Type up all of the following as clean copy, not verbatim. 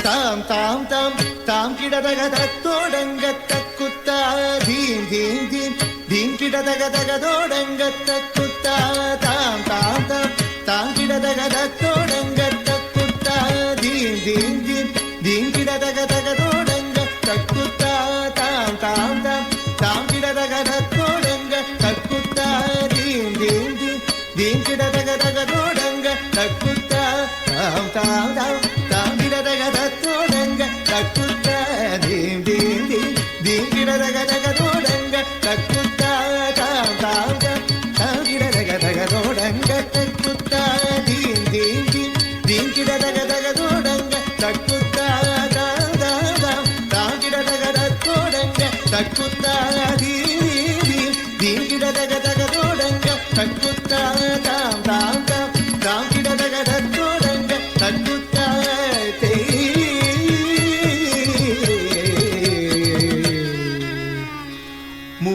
தாம் தாம் தாம் தாம் கிடதக தத்தோடங்க தக்குத்தா தீம் தீம் தீம் தீம் கிடதக தகதோடங்க தக்குத்தா தாம் தாம் தாம் தாம் கிடதக தத்தோடங்க தக்குத்தா தீம் தீம் தீம் தீம் கிடதக தகதோடங்க தக்குத்தா தாம் தாம் தாம் தாம் கிடதக தத்தோடங்க தக்குத்தா தீம் தீம் தீம் தீம் கிடதக தகதோடங்க தக்குத்தா தாம் தாம் தாம் தாம் கிடதக தத்தோடங்க தக்குத்தா தீம் தீம் தீம் தீம் கிடதக தகதோடங்க தக்குத்தா தாம் தாம் தாம் தாம் கிடதக தகதோடங்க தக்குத்தா தீம் தீம் தீம் தீம் கிடதக தகதோடங்க தக்குத்தா தாம் தாம் தாம் தாம் கிடதக தத்தோடங்க தக்குத்தா தீம் தீம் தீம் கிடதக தகதோடங்க தக்குத்தா தாம் தாம் தாம் தாம் கிடதக தத்தோடங்க தக்குத்தா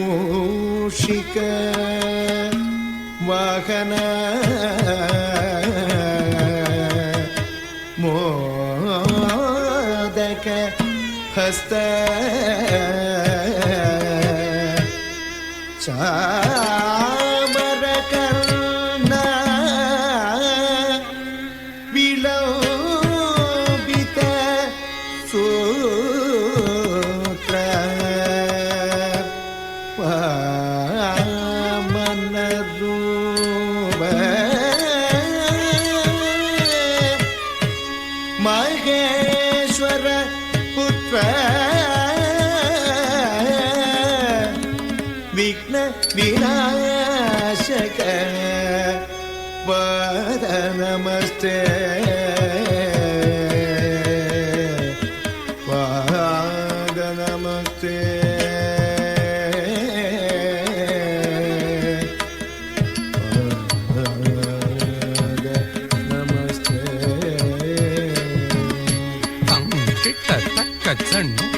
மூஷிக வாகன மோதக ಹಸ್ತ ಚಾಮರ ಕರ್ಣ ವಿಲೋಬಿತ ಸೂತ್ರ ವಾಮನ ರೂಪ ಮಹೇಶ್ವರ ಪುತ್ರ ವಿಘ್ನ ವಿನಾಶಕ ಪಾದ ನಮಸ್ತೆ ಪಾದ ನಮಸ್ತೆ ತಕ್ಕ ಚಣ್ಣು